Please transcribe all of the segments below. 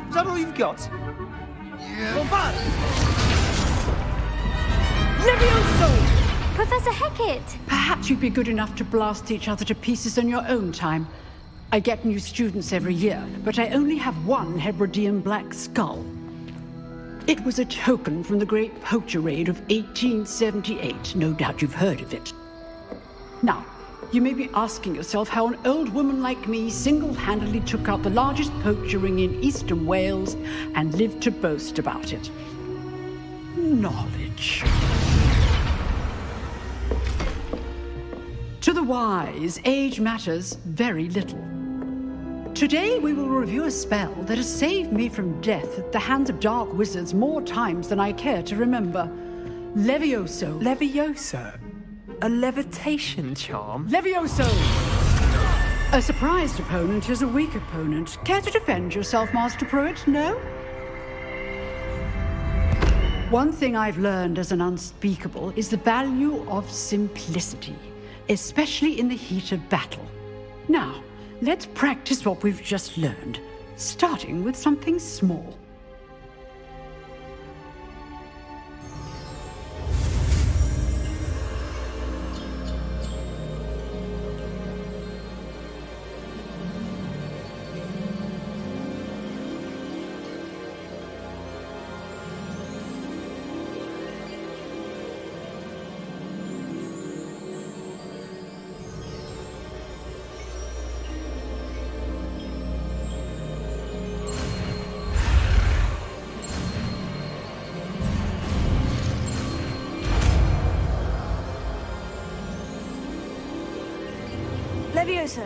Is that all you've got? Yeah. Levioso! Professor Hecat! Perhaps you'd be good enough to blast each other to pieces in your own time. I get new students every year, but I only have one Hebridean black skull. It was a token from the Great Poacher Raid of 1878. No doubt you've heard of it. Now, you may be asking yourself how an old woman like me single-handedly took out the largest poacher ring in eastern Wales and lived to boast about it. Knowledge. To the wise, age matters very little. Today we will review a spell that has saved me from death at the hands of dark wizards more times than I care to remember. Levioso. Levioso? A levitation charm? Levioso! A surprised opponent is a weak opponent. Care to defend yourself, Master Pruitt? No? One thing I've learned as an unspeakable is the value of simplicity, especially in the heat of battle. Now, let's practice what we've just learned, starting with something small. Levioso.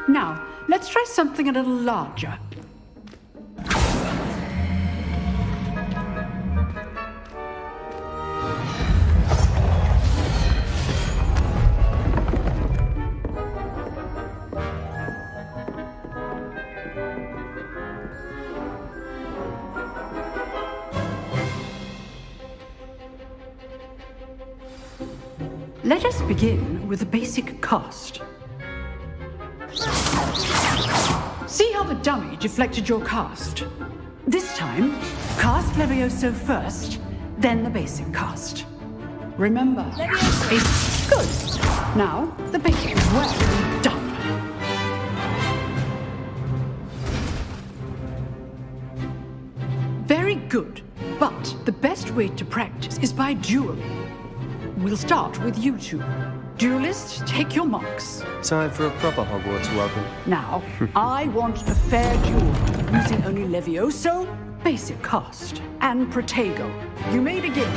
Now, let's try something a little larger. Let us begin with a basic cast. See how the dummy deflected your cast? This time, cast Levioso first, then the basic cast. Remember, basic. Good. Now, the basic is well done. Very good, but the best way to practice is by dueling. We'll start with you two. Duelists, take your marks. Time for a proper Hogwarts welcome. Now, I want a fair duel, using only Levioso, basic cast, and Protego. You may begin.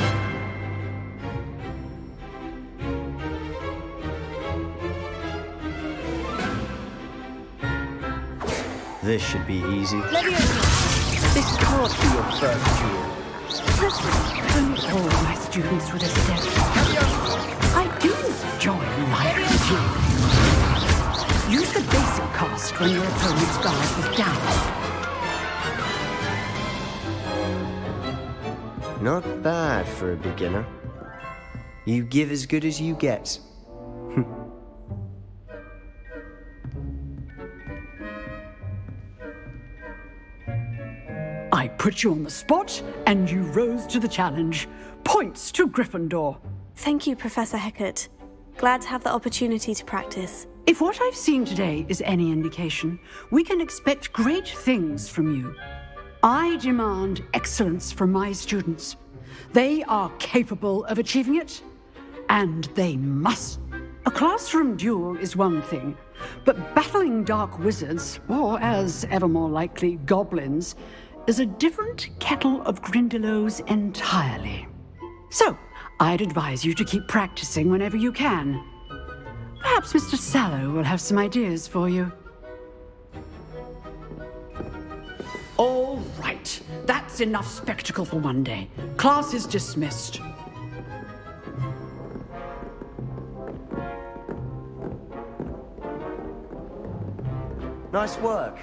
This should be easy. Levioso. This can't be your first duel. Only all my students would accept. I do enjoy life with you. Use the basic cast when your opponent's guard is down. Not bad for a beginner. You give as good as you get. I put you on the spot, and you rose to the challenge. Points to Gryffindor. Thank you, Professor Hecat. Glad to have the opportunity to practice. If what I've seen today is any indication, we can expect great things from you. I demand excellence from my students. They are capable of achieving it, and they must. A classroom duel is one thing, but battling dark wizards, or as ever more likely, goblins, is a different kettle of Grindylows entirely. So, I'd advise you to keep practicing whenever you can. Perhaps Mr. Sallow will have some ideas for you. All right, that's enough spectacle for one day. Class is dismissed. Nice work.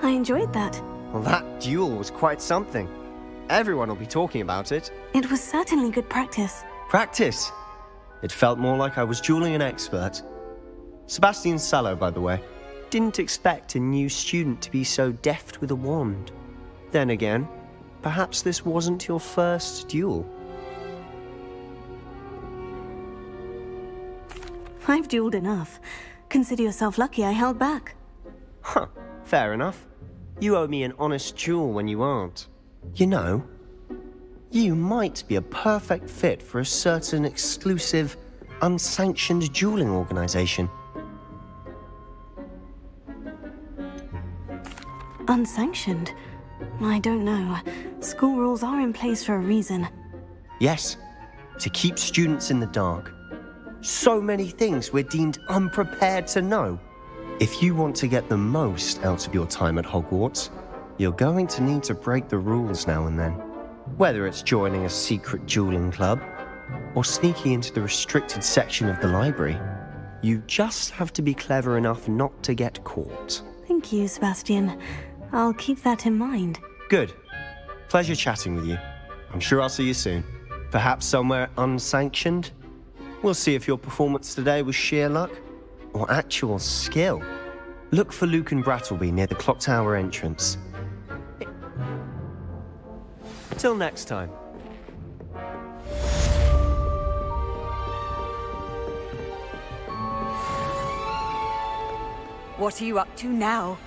I enjoyed that. Well, that duel was quite something. Everyone will be talking about it. It was certainly good practice. Practice. It felt more like I was dueling an expert. Sebastian Sallow, by the way. Didn't expect a new student to be so deft with a wand. Then again, perhaps this wasn't your first duel. I've dueled enough. Consider yourself lucky I held back. Huh, fair enough. You owe me an honest duel when you aren't. You know, you might be a perfect fit for a certain exclusive, unsanctioned dueling organization. Unsanctioned? I don't know. School rules are in place for a reason. Yes, to keep students in the dark. So many things we're deemed unprepared to know. If you want to get the most out of your time at Hogwarts, you're going to need to break the rules now and then. Whether it's joining a secret dueling club, or sneaking into the restricted section of the library, you just have to be clever enough not to get caught. Thank you, Sebastian. I'll keep that in mind. Good. Pleasure chatting with you. I'm sure I'll see you soon. Perhaps somewhere unsanctioned? We'll see if your performance today was sheer luck or actual skill. Look for Luke and Brattleby near the clock tower entrance. Till next time. What are you up to now?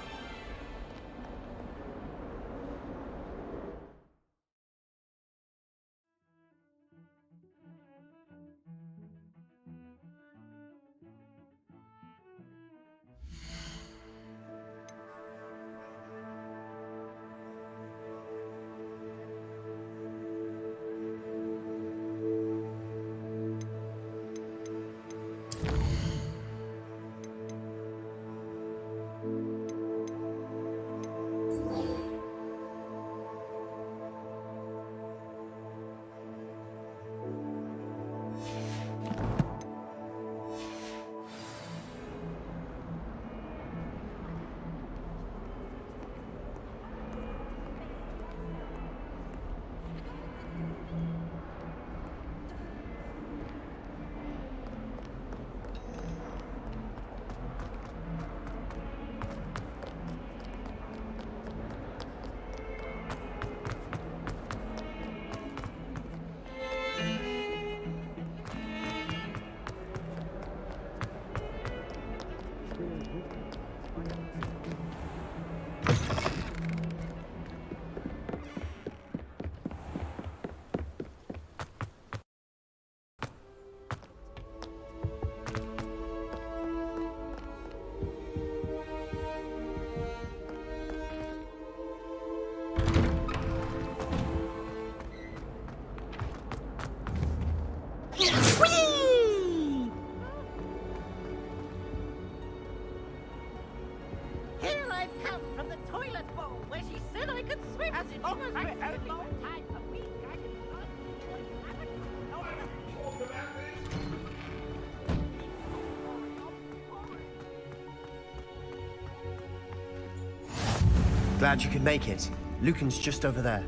Glad you could make it. Lucan's just over there.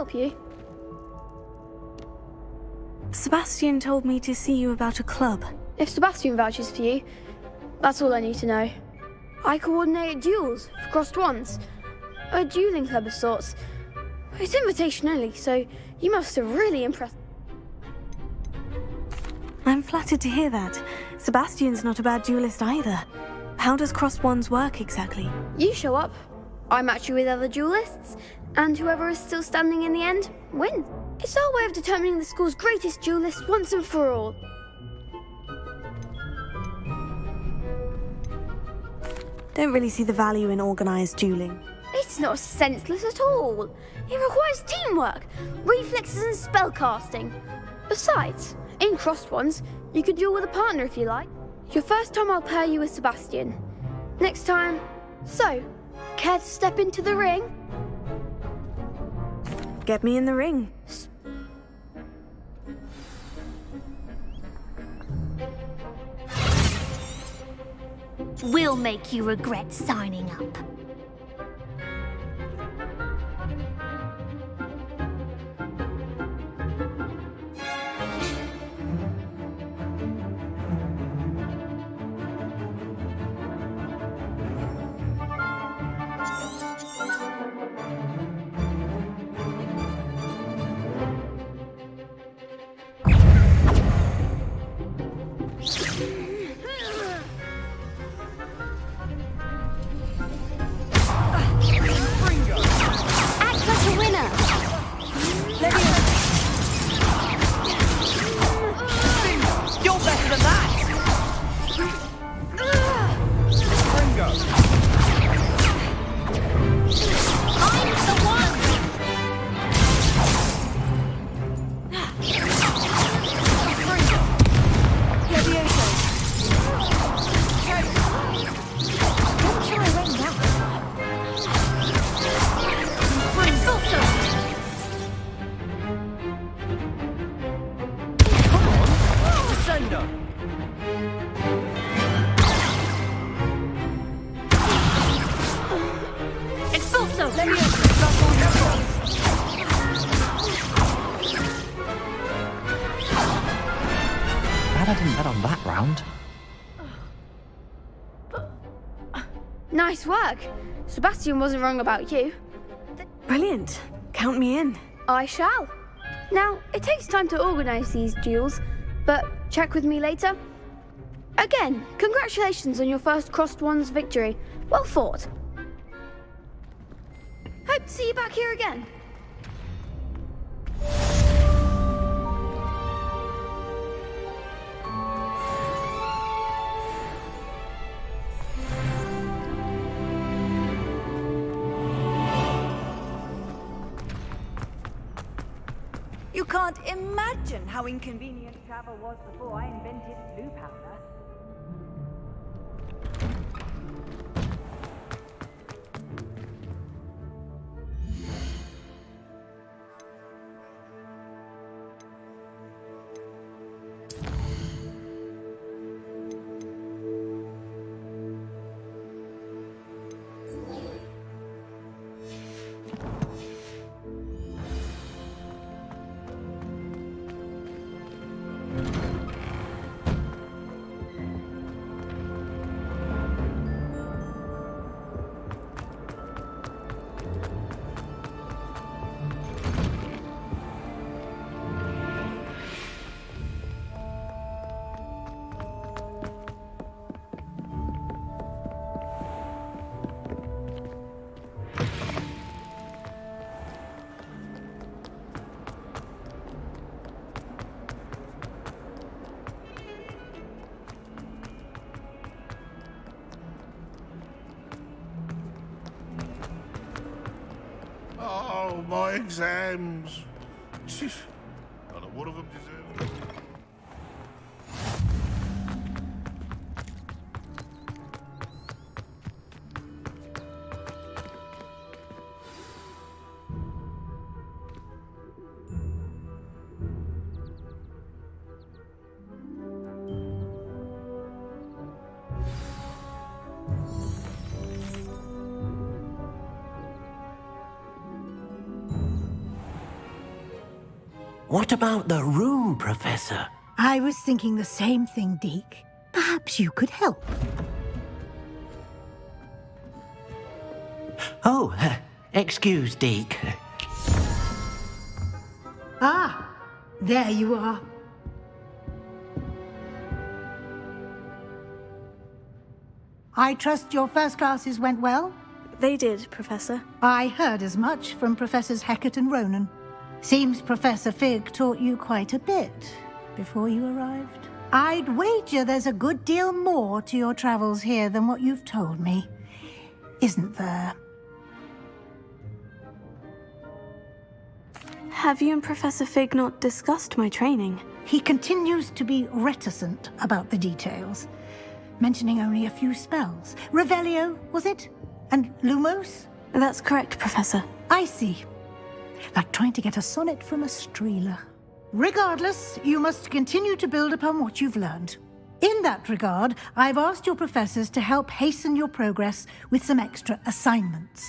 help you? Sebastian told me to see you about a club. If Sebastian vouches for you, that's all I need to know. I coordinate duels for crossed wands. A dueling club of sorts. It's invitation only, so you must have really impressed. I'm flattered to hear that. Sebastian's not a bad duelist either. How does crossed wands work exactly? You show up, I match you with other duelists, and whoever is still standing in the end wins. It's our way of determining the school's greatest duelist once and for all. Don't really see the value in organized dueling. It's not senseless at all. It requires teamwork, reflexes and spellcasting. Besides, in crossed wands, you could duel with a partner if you like. Your first time I'll pair you with Sebastian. Next time, so, care to step into the ring? Get me in the ring. We'll make you regret signing up. Glad I didn't bet on that round. Nice work. Sebastian wasn't wrong about you. Brilliant. Count me in. I shall. Now, it takes time to organise these duels, but check with me later. Again, congratulations on your first crossed wands victory. Well fought. Hope to see you back here again. You can't imagine how inconvenient travel was before I invented blue powder. Oh, my exams. Not a one of them deserve. What about the room, Professor? I was thinking the same thing, Deke. Perhaps you could help. Oh, excuse, Deke. Ah, there you are. I trust your first classes went well? They did, Professor. I heard as much from Professors Hecat and Ronan. Seems Professor Fig taught you quite a bit before you arrived. I'd wager there's a good deal more to your travels here than what you've told me. Isn't there? Have you and Professor Fig not discussed my training? He continues to be reticent about the details, mentioning only a few spells. Revelio, was it? And Lumos? That's correct, Professor. I see. Like trying to get a sonnet from a streeler. Regardless, you must continue to build upon what you've learned. In that regard, I've asked your professors to help hasten your progress with some extra assignments.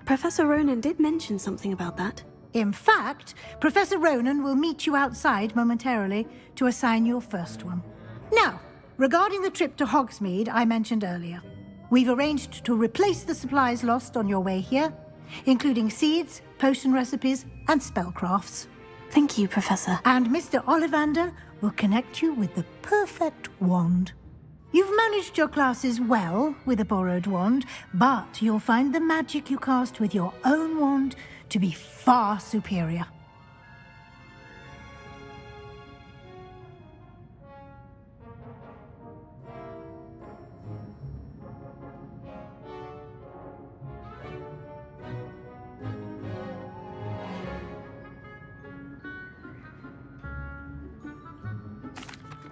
Professor Ronan did mention something about that. In fact, Professor Ronan will meet you outside momentarily to assign your first one. Now, regarding the trip to Hogsmeade I mentioned earlier, we've arranged to replace the supplies lost on your way here, including seeds, potion recipes, and spellcrafts. Thank you, Professor. And Mr. Ollivander will connect you with the perfect wand. You've managed your classes well with a borrowed wand, but you'll find the magic you cast with your own wand to be far superior.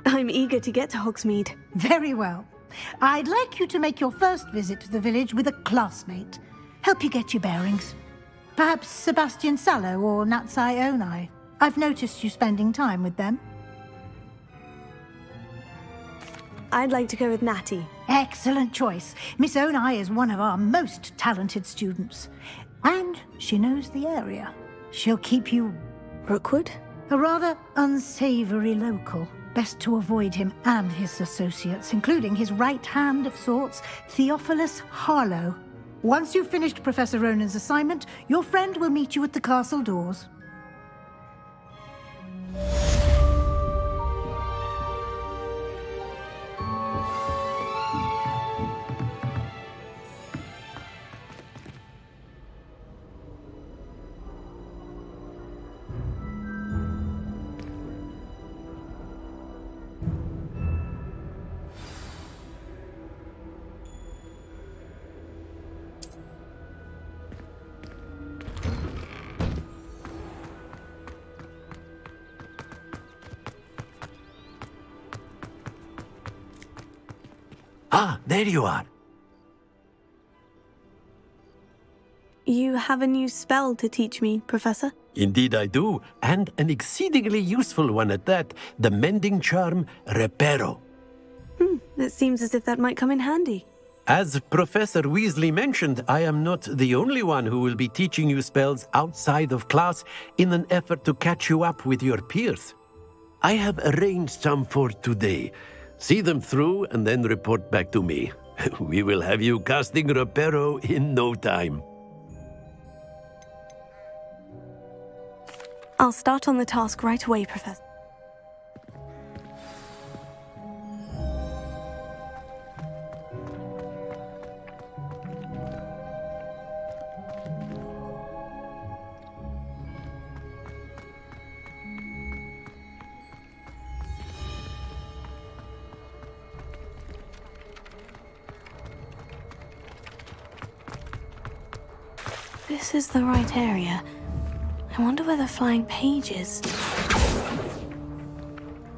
I'm eager to get to Hogsmeade. Very well. I'd like you to make your first visit to the village with a classmate. Help you get your bearings. Perhaps Sebastian Sallow or Natsai Onai. I've noticed you spending time with them. I'd like to go with Natty. Excellent choice. Miss Onai is one of our most talented students. And she knows the area. She'll keep you... Rookwood? A rather unsavory local. Best to avoid him and his associates, including his right hand of sorts, Theophilus Harlow. Once you've finished Professor Ronan's assignment, your friend will meet you at the castle doors. Ah, there you are. You have a new spell to teach me, Professor? Indeed I do, and an exceedingly useful one at that, the mending charm Reparo. It seems as if that might come in handy. As Professor Weasley mentioned, I am not the only one who will be teaching you spells outside of class in an effort to catch you up with your peers. I have arranged some for today. See them through and then report back to me. We will have you casting Reparo in no time. I'll start on the task right away, Professor. This is the right area. I wonder where the flying page is.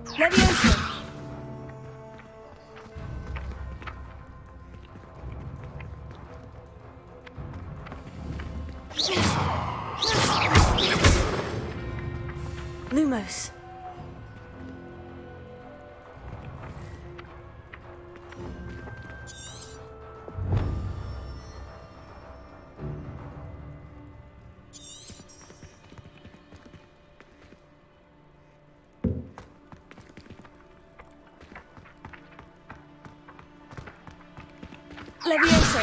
Leviosa! Lumos. Levioso.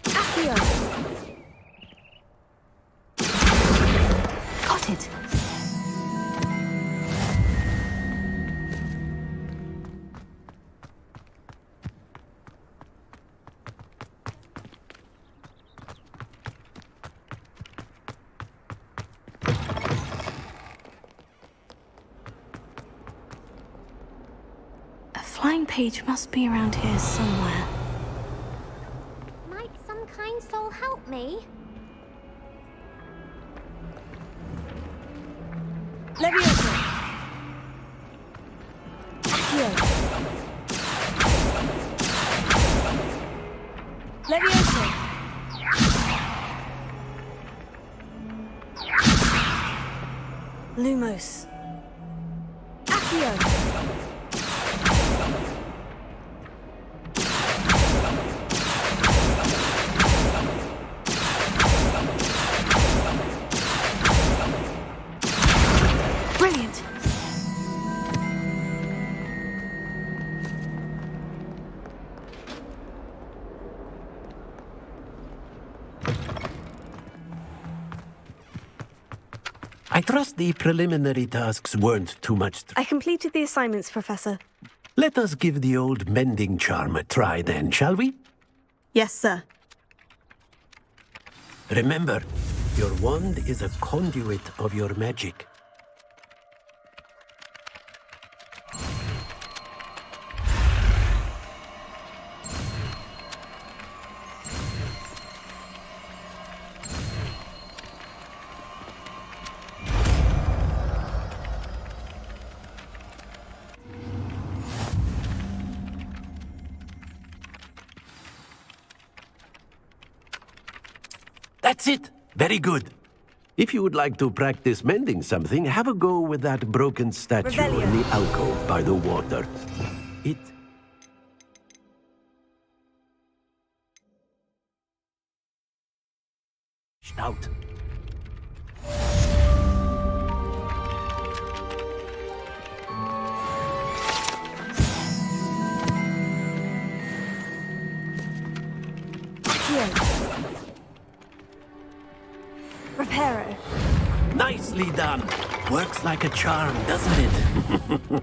Accio. Got it. Flying page must be around here somewhere. Might some kind soul help me? Levioso. Accio. Levioso. Lumos. Accio. Brilliant. I trust the preliminary tasks weren't too much. I completed the assignments, Professor. Let us give the old mending charm a try then, shall we? Yes, sir. Remember, your wand is a conduit of your magic. That's it! Very good. If you would like to practice mending something, have a go with that broken statue Revelio. in the alcove by the water. It... out. Reparo. Nicely done. Works like a charm, doesn't it?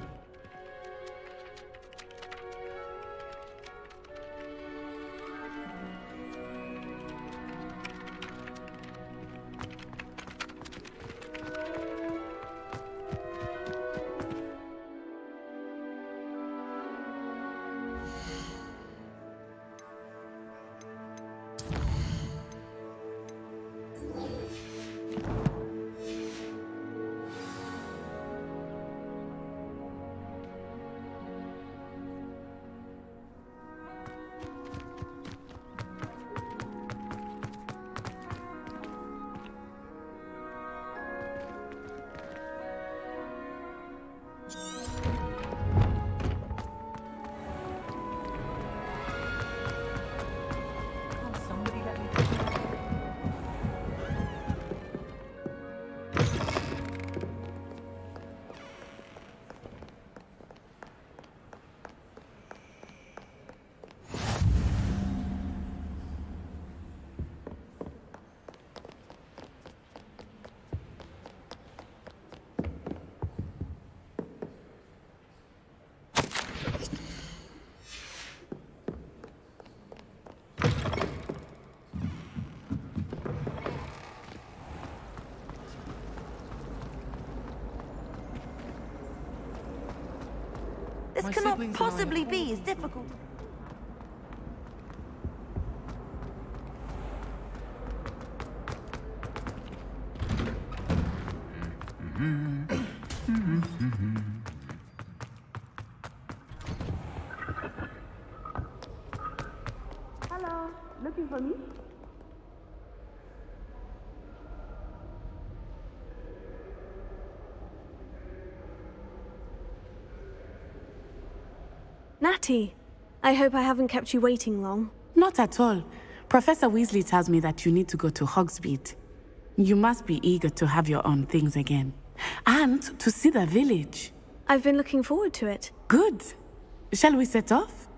This cannot possibly be as difficult. Hello, looking for me? Natty, I hope I haven't kept you waiting long. Not at all. Professor Weasley tells me that you need to go to Hogsmeade. You must be eager to have your own things again. And to see the village. I've been looking forward to it. Good. Shall we set off?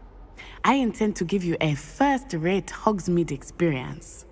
I intend to give you a first-rate Hogsmeade experience.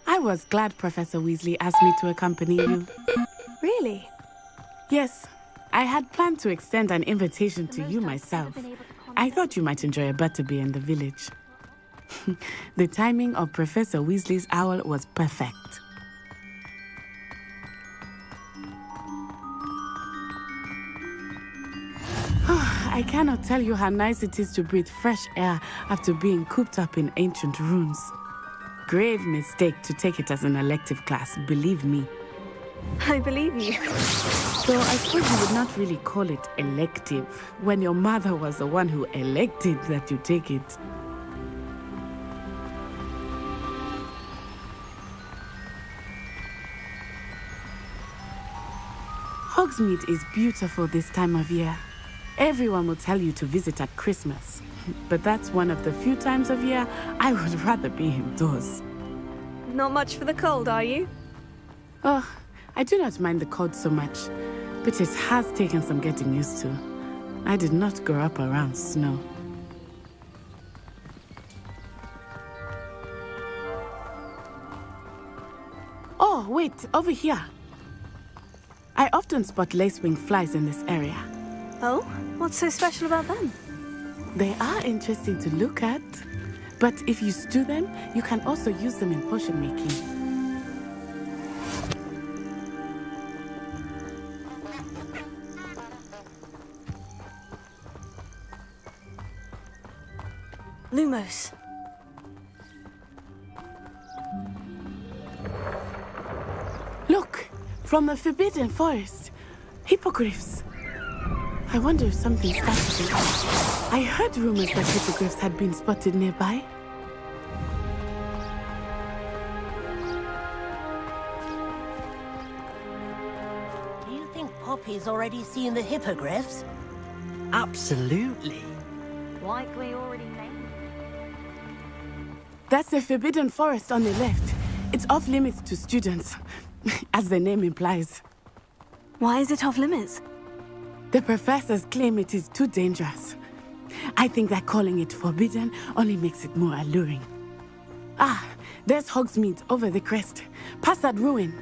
I was glad Professor Weasley asked me to accompany you. Really? Yes, I had planned to extend an invitation to you myself. I thought you might enjoy a butterbeer in the village. The timing of Professor Weasley's owl was perfect. I cannot tell you how nice it is to breathe fresh air after being cooped up in ancient ruins. Grave mistake to take it as an elective class, believe me. I believe you. Though I suppose you would not really call it elective when your mother was the one who elected that you take it. Hogsmeade is beautiful this time of year. Everyone will tell you to visit at Christmas. But that's one of the few times of year I would rather be indoors. Not much for the cold, are you? Oh, I do not mind the cold so much, but it has taken some getting used to. I did not grow up around snow. Oh, wait, over here. I often spot lacewing flies in this area. Oh? What's so special about them? They are interesting to look at, but if you stew them, you can also use them in potion making. Lumos. Look, from the Forbidden Forest. Hippogriffs. I wonder if something started them. I heard rumors that hippogriffs had been spotted nearby. Do you think Poppy's already seen the hippogriffs? Absolutely. Like we already named. That's the Forbidden Forest on the left. It's off limits to students, as the name implies. Why is it off limits? The professors claim it is too dangerous. I think that calling it forbidden only makes it more alluring. Ah, there's Hogsmeade over the crest. Past that ruin.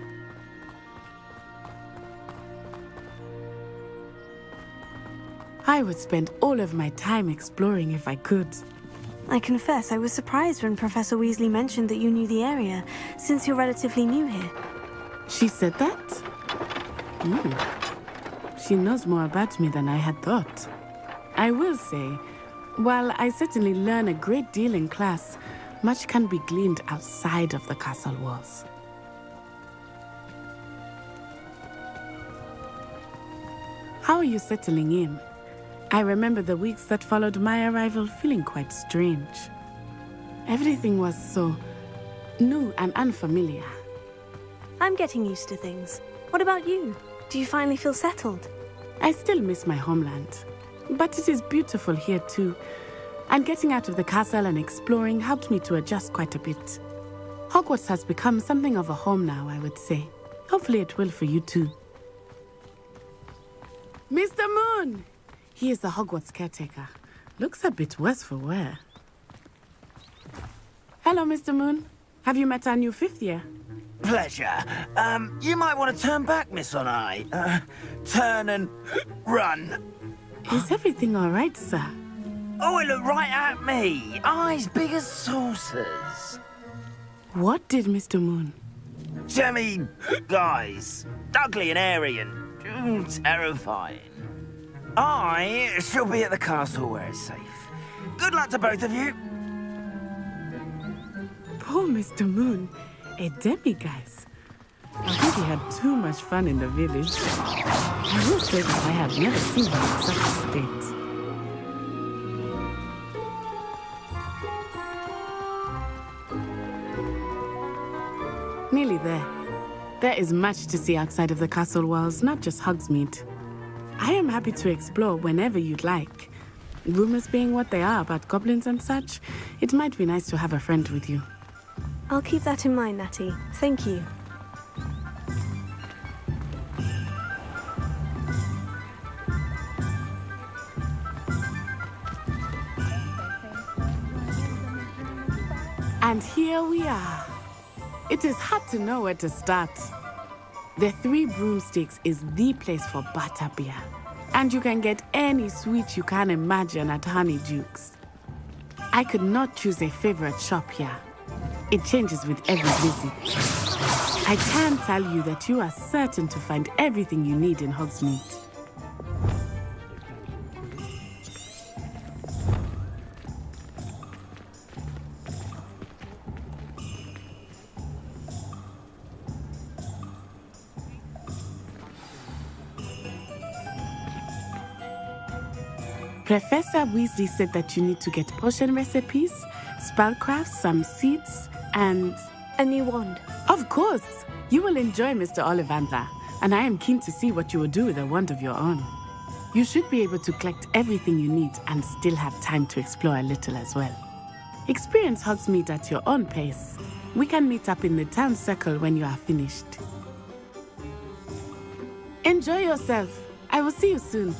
I would spend all of my time exploring if I could. I confess I was surprised when Professor Weasley mentioned that you knew the area, since you're relatively new here. She said that? She knows more about me than I had thought. I will say, while I certainly learn a great deal in class, much can be gleaned outside of the castle walls. How are you settling in? I remember the weeks that followed my arrival feeling quite strange. Everything was so new and unfamiliar. I'm getting used to things. What about you? Do you finally feel settled? I still miss my homeland, but it is beautiful here too. And getting out of the castle and exploring helped me to adjust quite a bit. Hogwarts has become something of a home now, I would say. Hopefully it will for you too. Mr. Moon! He is the Hogwarts caretaker. Looks a bit worse for wear. Hello, Mr. Moon. Have you met our new fifth year? Pleasure. You might want to turn back, Miss Onai. Turn and run. Is everything all right, sir? Oh, it looked right at me. Eyes big as saucers. What did Mr. Moon? I mean, guys, ugly and airy and terrifying. I shall be at the castle where it's safe. Good luck to both of you. Poor Mr. Moon. A demiguise. I think he had too much fun in the village. I will say that I have never seen him in such a state. Nearly there. There is much to see outside of the castle walls, not just Hogsmeade. I am happy to explore whenever you'd like. Rumors being what they are about goblins and such, it might be nice to have a friend with you. I'll keep that in mind, Natty. Thank you. And here we are. It is hard to know where to start. The Three Broomsticks is the place for butterbeer. And you can get any sweet you can imagine at Honeyduke's. I could not choose a favorite shop here. It changes with every visit. I can tell you that you are certain to find everything you need in Hogsmeade. Professor Weasley said that you need to get potion recipes, spellcrafts, some seeds, and... a new wand. Of course! You will enjoy Mr. Ollivander, and I am keen to see what you will do with a wand of your own. You should be able to collect everything you need and still have time to explore a little as well. Experience Hogsmeade at your own pace. We can meet up in the town circle when you are finished. Enjoy yourself. I will see you soon.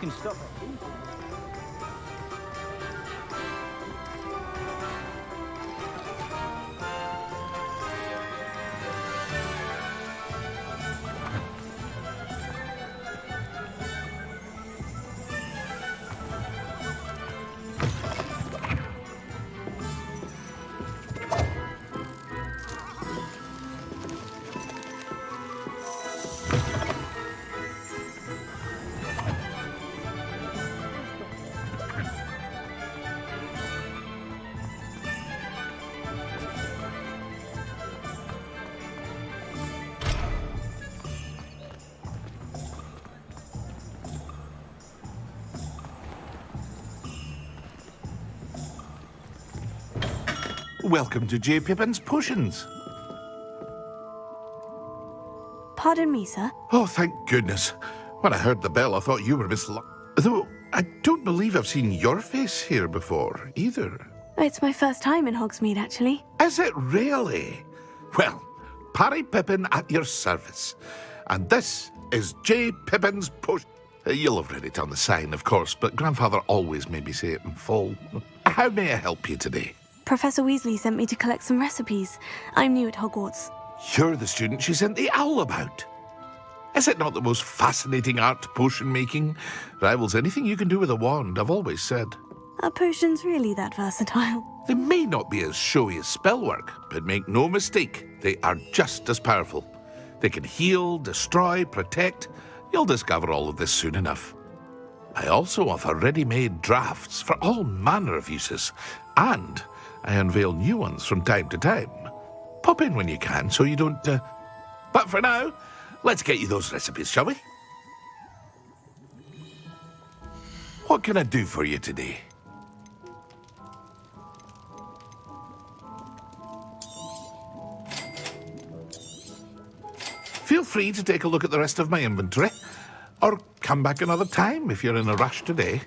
can stop it. Welcome to J. Pippin's Potions. Pardon me, sir. Oh, thank goodness. When I heard the bell, I thought you were Miss Though, I don't believe I've seen your face here before, either. It's my first time in Hogsmeade, actually. Is it really? Well, Parry Pippin at your service. And this is J. Pippin's Potion. You'll have read it on the sign, of course, but Grandfather always made me say it in full. How may I help you today? Professor Weasley sent me to collect some recipes. I'm new at Hogwarts. You're the student she sent the owl about. Is it not the most fascinating art, potion making? Rivals anything you can do with a wand, I've always said. Are potions really that versatile? They may not be as showy as spellwork, but make no mistake, they are just as powerful. They can heal, destroy, protect. You'll discover all of this soon enough. I also offer ready-made drafts for all manner of uses, and I unveil new ones from time to time. Pop in when you can, so you don't... But for now, let's get you those recipes, shall we? What can I do for you today? Feel free to take a look at the rest of my inventory, or come back another time if you're in a rush today.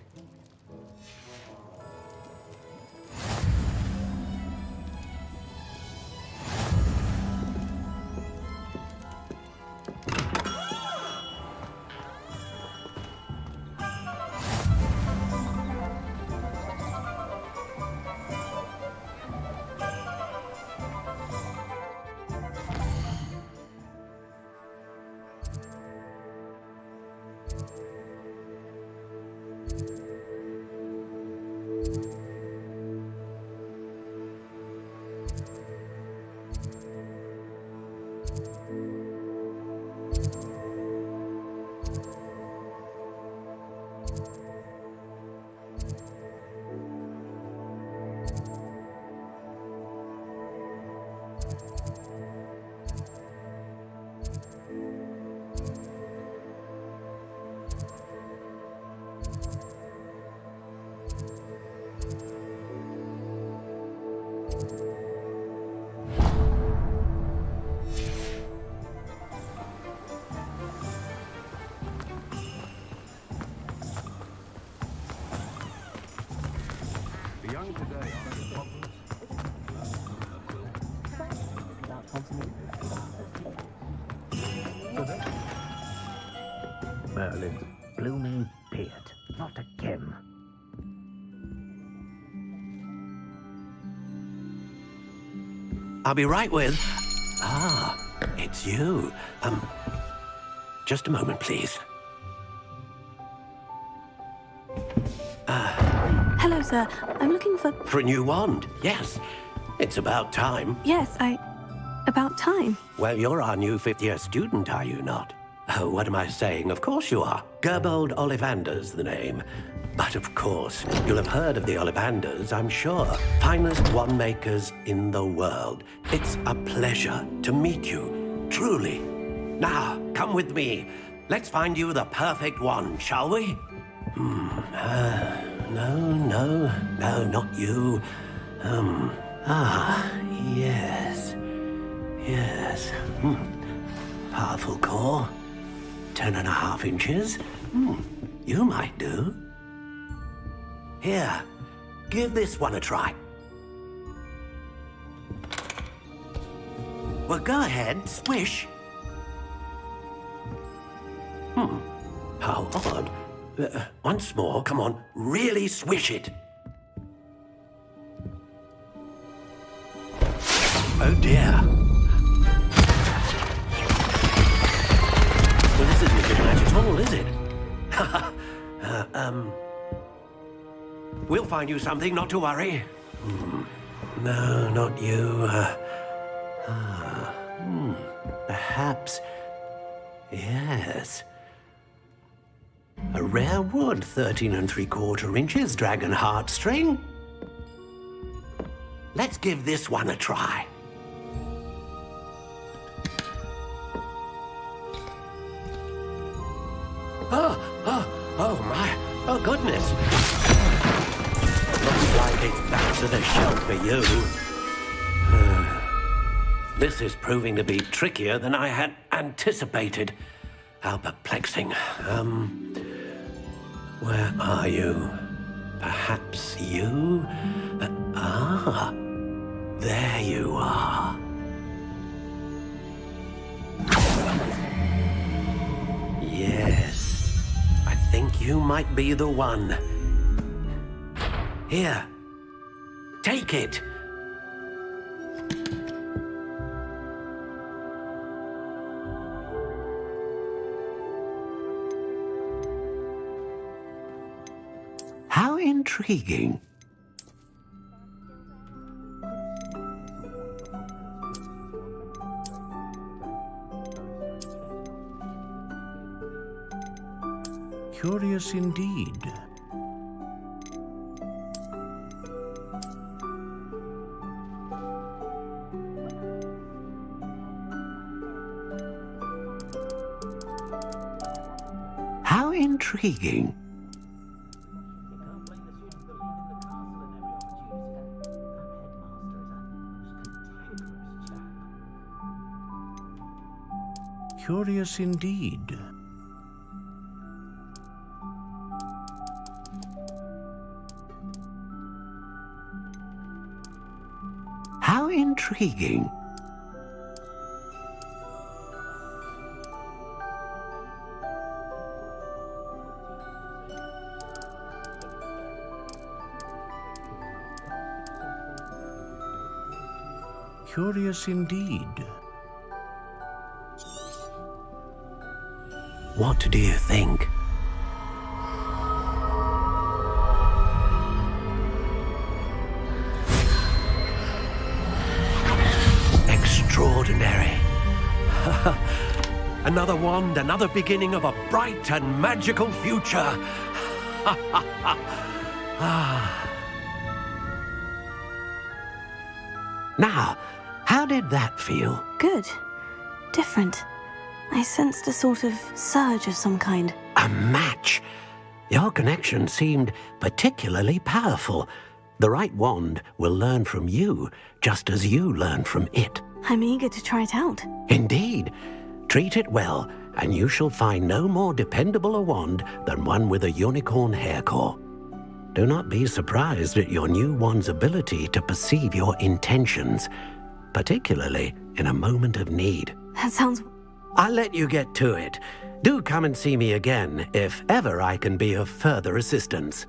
Merlin's blooming beard. Not again. I'll be right with... Ah, it's you. Just a moment, please. Hello, sir. I'm looking for... For a new wand, yes. It's about time. Yes, About time. Well, you're our new fifth-year student, are you not? Oh, what am I saying? Of course you are. Gerbold Ollivander's the name. But of course, you'll have heard of the Ollivanders, I'm sure. Finest wand makers in the world. It's a pleasure to meet you, truly. Now, come with me. Let's find you the perfect wand, shall we? No, not you. Yes. Powerful core. 10.5 inches. You might do. Here, give this one a try. Well, go ahead, swish. How odd. Once more, come on, really swish it. Oh dear. Well, this isn't a good match at all, is it? We'll find you something, not to worry. No, not you. Perhaps. Yes. A rare wood, 13 3/4 inches, dragon heartstring. Let's give this one a try. Oh my, oh goodness. Looks like it's back to the shelf for you. This is proving to be trickier than I had anticipated. How perplexing. Where are you? Perhaps you? There you are. Yes, I think you might be the one. Here, take it. How intriguing. Curious indeed. How intriguing. Curious indeed. How intriguing. Curious indeed. What do you think? Extraordinary. Another wand, another beginning of a bright and magical future. Now, how did that feel? Good. Different. I sensed a sort of surge of some kind. A match. Your connection seemed particularly powerful. The right wand will learn from you, just as you learn from it. I'm eager to try it out. Indeed. Treat it well, and you shall find no more dependable a wand than one with a unicorn hair core. Do not be surprised at your new wand's ability to perceive your intentions, particularly in a moment of need. That sounds... I'll let you get to it. Do come and see me again if ever I can be of further assistance.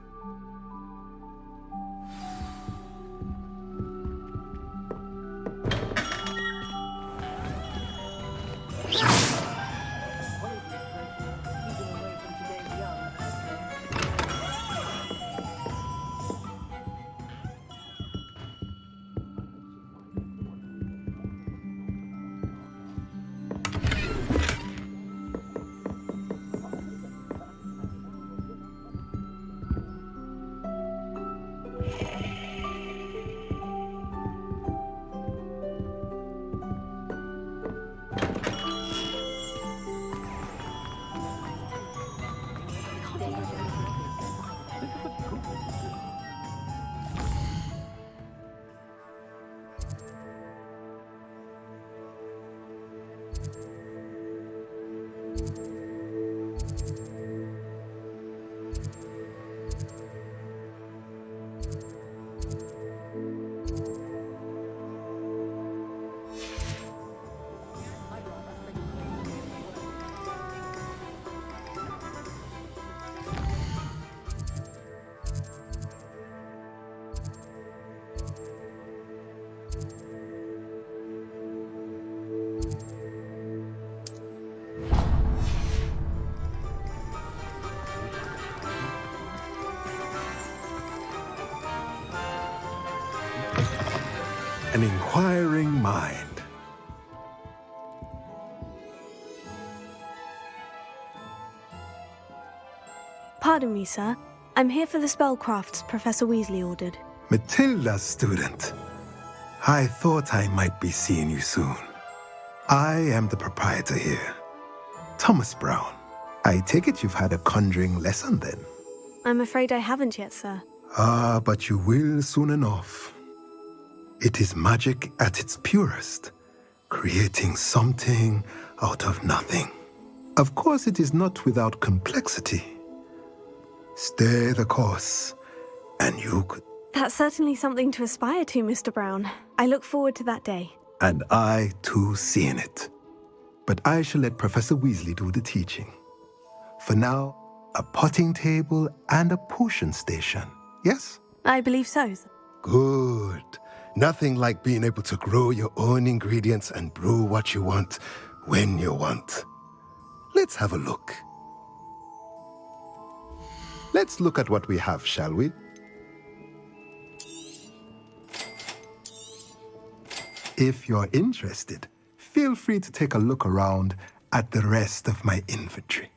an inquiring mind. Pardon me, sir. I'm here for the spellcrafts Professor Weasley ordered. Matilda's student. I thought I might be seeing you soon. I am the proprietor here, Thomas Brown. I take it you've had a conjuring lesson then? I'm afraid I haven't yet, sir. Ah, but you will soon enough. It is magic at its purest, creating something out of nothing. Of course, it is not without complexity. Stay the course, and you could... That's certainly something to aspire to, Mr. Brown. I look forward to that day. And I, too, seeing it. But I shall let Professor Weasley do the teaching. For now, a potting table and a potion station, yes? I believe so. Good. Nothing like being able to grow your own ingredients and brew what you want, when you want. Let's have a look. Let's look at what we have, shall we? If you're interested, feel free to take a look around at the rest of my inventory.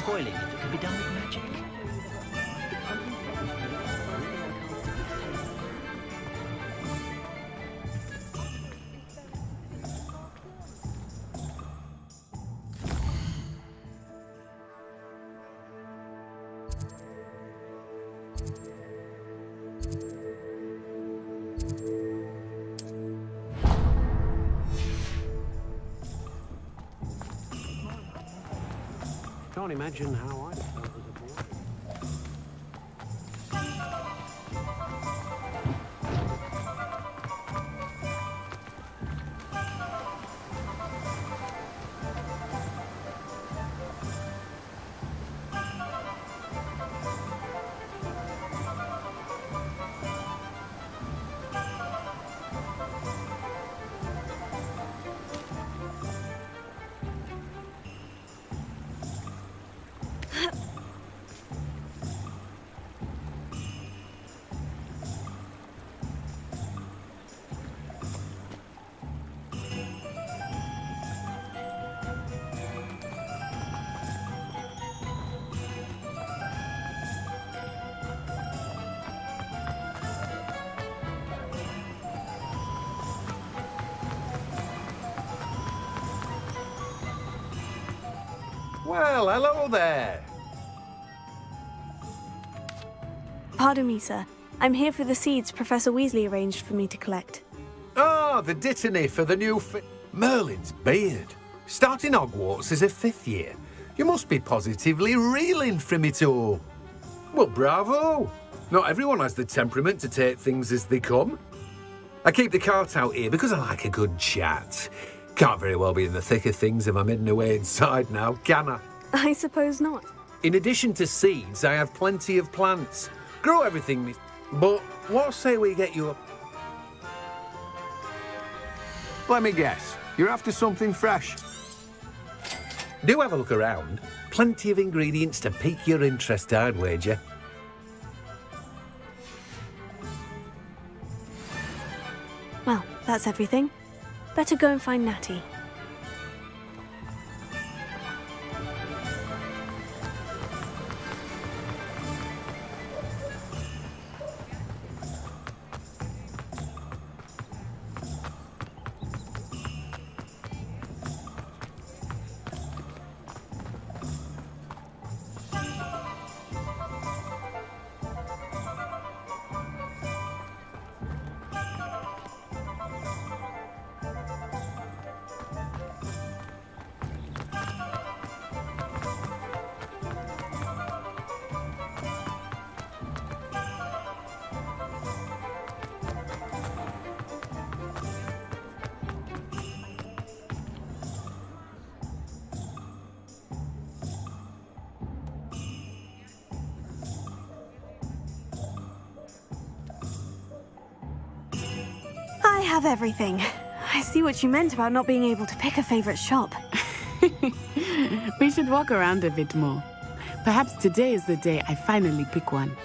Toiling if it can be done with magic. Can't imagine how I felt as a boy. Well, hello there. Pardon me, sir. I'm here for the seeds Professor Weasley arranged for me to collect. Ah, the dittany for the new Merlin's beard. Starting Hogwarts as a 5th year. You must be positively reeling from it all. Well, bravo. Not everyone has the temperament to take things as they come. I keep the cart out here because I like a good chat. Can't very well be in the thick of things if I'm hidden away inside now, can I? I suppose not. In addition to seeds, I have plenty of plants. Grow everything. But what say we get you a... Let me guess. You're after something fresh. Do have a look around. Plenty of ingredients to pique your interest, I'd wager. Well, that's everything. Better go and find Natty. have everything. I see what you meant about not being able to pick a favorite shop. We should walk around a bit more. Perhaps today is the day I finally pick one.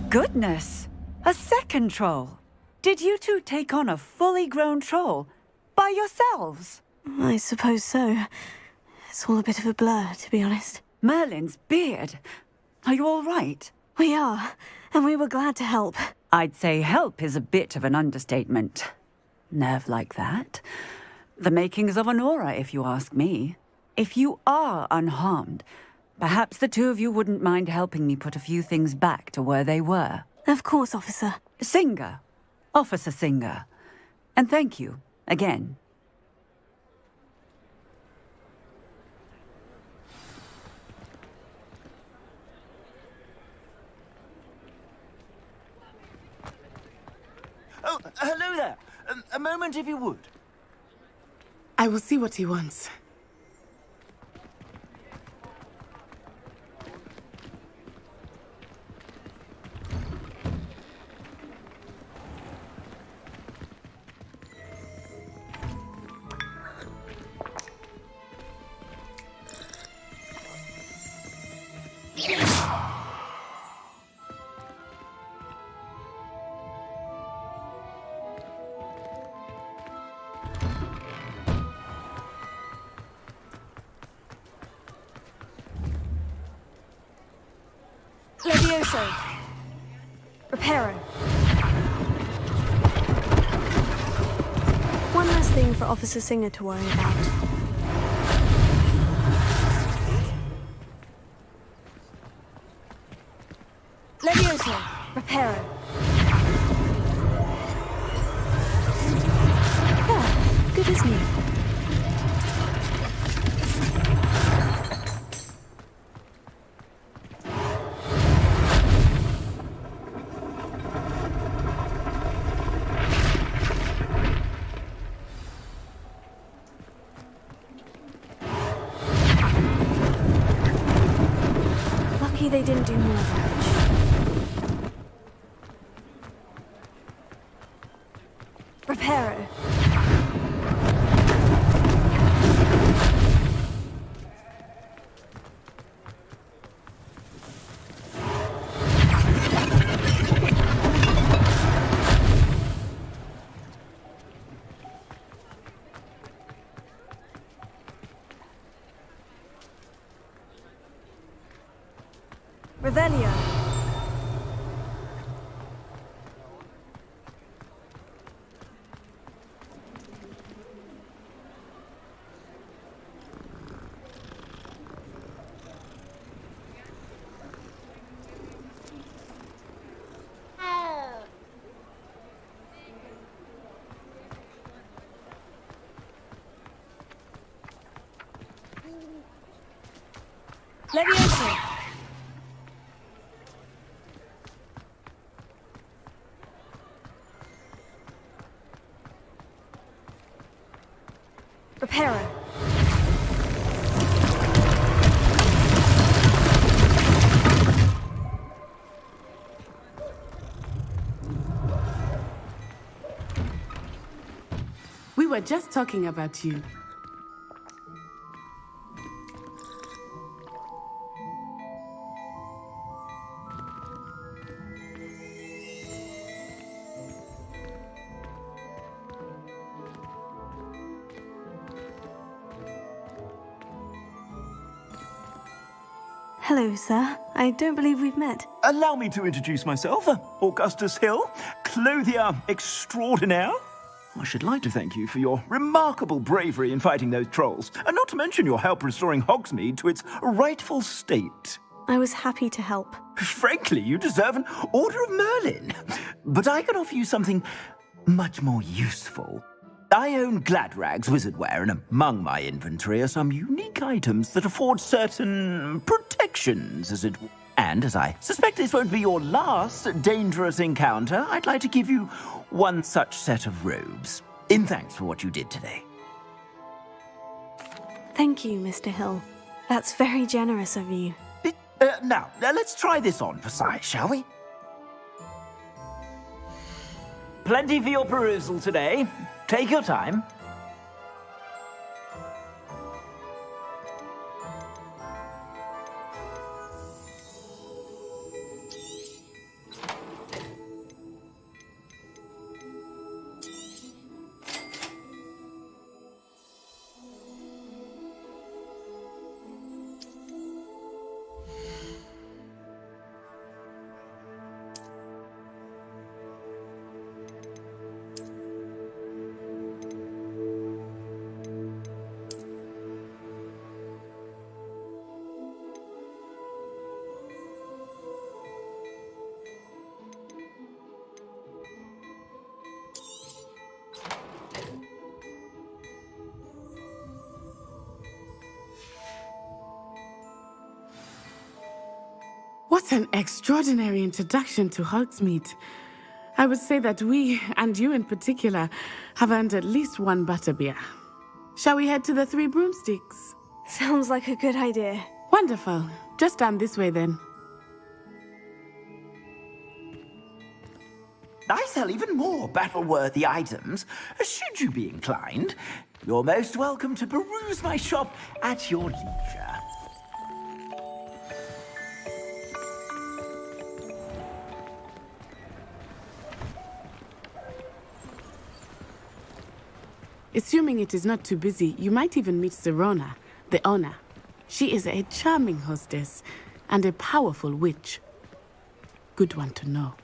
Goodness! A second troll! Did you two take on a fully grown troll by yourselves? I suppose so. It's all a bit of a blur, to be honest. Merlin's beard. Are you all right? We are, and we were glad to help. I'd say help is a bit of an understatement. Nerve like that. The makings of an aura, if you ask me. If you are unharmed, perhaps the two of you wouldn't mind helping me put a few things back to where they were. Of course, officer. Singer. Officer Singer. And thank you, again. Oh, hello there. A moment, if you would. I will see what he wants. Levioso. Reparo. One less thing for Officer Singer to worry about. Reparo. Yeah, good as new. Lucky they didn't do more damage. Reparo. Revelio. Levioso. Reparo. We were just talking about you. Hello, sir. I don't believe we've met. Allow me to introduce myself, Augustus Hill, clothier extraordinaire. I should like to thank you for your remarkable bravery in fighting those trolls, and not to mention your help restoring Hogsmeade to its rightful state. I was happy to help. Frankly, you deserve an Order of Merlin. But I can offer you something much more useful. I own Gladrag's wizardware, and among my inventory are some unique items that afford certain protections, as it were. And as I suspect this won't be your last dangerous encounter, I'd like to give you one such set of robes, in thanks for what you did today. Thank you, Mr. Hill. That's very generous of you. Now, let's try this on for size, shall we? Plenty for your perusal today. Take your time. What an extraordinary introduction to Hogsmeade. I would say that we, and you in particular, have earned at least one butterbeer. Shall we head to the Three Broomsticks? Sounds like a good idea. Wonderful. Just down this way then. I sell even more battle-worthy items. Should you be inclined, you're most welcome to peruse my shop at your leisure. Assuming it is not too busy, you might even meet Serona, the owner. She is a charming hostess and a powerful witch. Good one to know.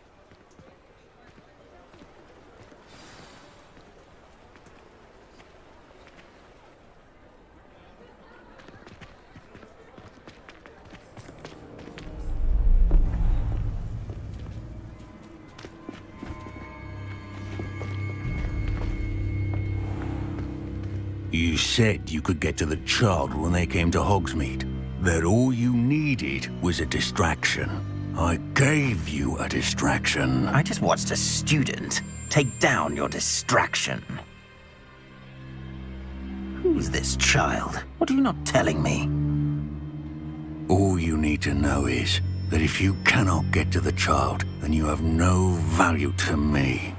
You said you could get to the child when they came to Hogsmeade. That all you needed was a distraction. I gave you a distraction. I just watched a student take down your distraction. Who's this child? What are you not telling me? All you need to know is that if you cannot get to the child, then you have no value to me.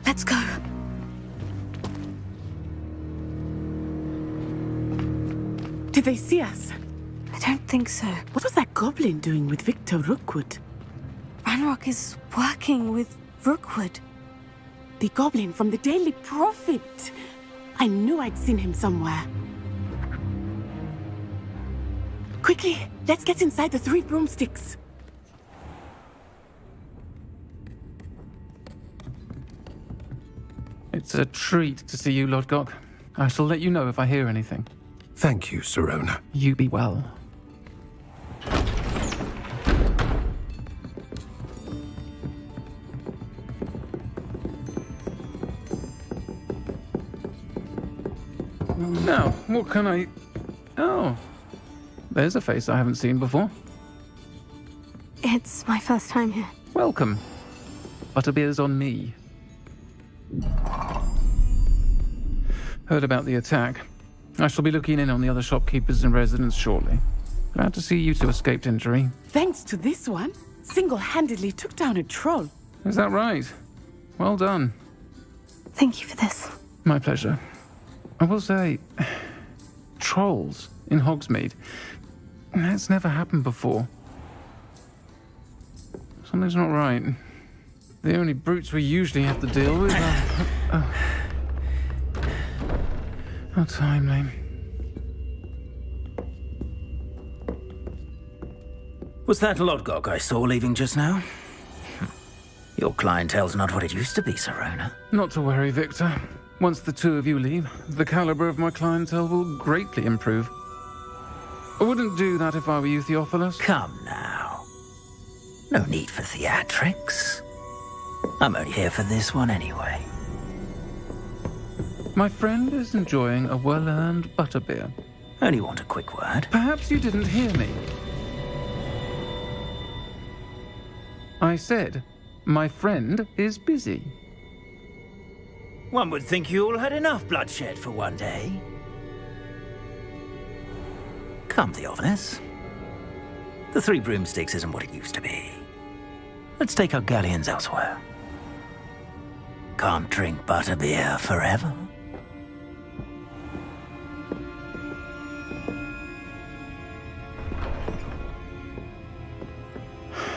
Let's go. Did they see us? I don't think so. What was that goblin doing with Victor Rookwood? Ranrock is working with Rookwood. The goblin from the Daily Prophet. I knew I'd seen him somewhere. Quickly, let's get inside the 3 broomsticks. It's a treat to see you, Lodgok. I shall let you know if I hear anything. Thank you, Sirona. You be well. Now, what can I... Oh, there's a face I haven't seen before. It's my first time here. Welcome. Butterbeer's on me. Heard about the attack. I shall be looking in on the other shopkeepers and residents shortly. Glad to see you two escaped injury. Thanks to this one, single-handedly took down a troll. Is that right? Well done. Thank you for this. My pleasure. I will say, trolls in Hogsmeade. That's never happened before. Something's not right. The only brutes we usually have to deal with are... How timely. Was that Lodgok I saw leaving just now? Your clientele's not what it used to be, Sirona. Not to worry, Victor. Once the two of you leave, the caliber of my clientele will greatly improve. I wouldn't do that if I were you, Theophilus. Come now. No need for theatrics. I'm only here for this one anyway. My friend is enjoying a well-earned butterbeer. Only want a quick word. Perhaps you didn't hear me. I said, my friend is busy. One would think you all had enough bloodshed for one day. Come, Theophilus. The 3 broomsticks isn't what it used to be. Let's take our galleons elsewhere. Can't drink butterbeer forever.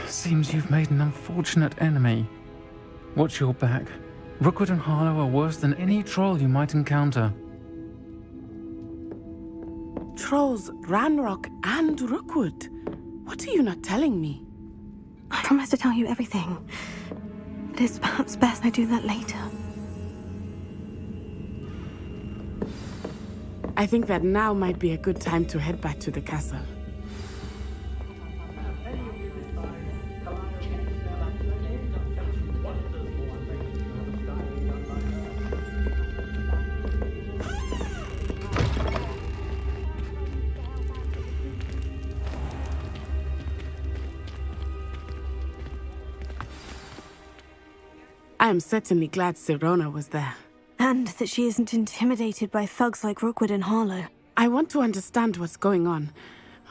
Seems you've made an unfortunate enemy. Watch your back. Rookwood and Harlow are worse than any troll you might encounter. Trolls, Ranrock, and Rookwood. What are you not telling me? I promise to tell you everything. But it's perhaps best I do that later. I think that now might be a good time to head back to the castle. I am certainly glad Sirona was there. And that she isn't intimidated by thugs like Rookwood and Harlow. I want to understand what's going on,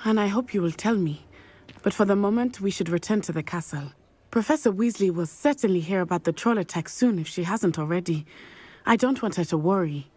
and I hope you will tell me. But for the moment, we should return to the castle. Professor Weasley will certainly hear about the troll attack soon if she hasn't already. I don't want her to worry.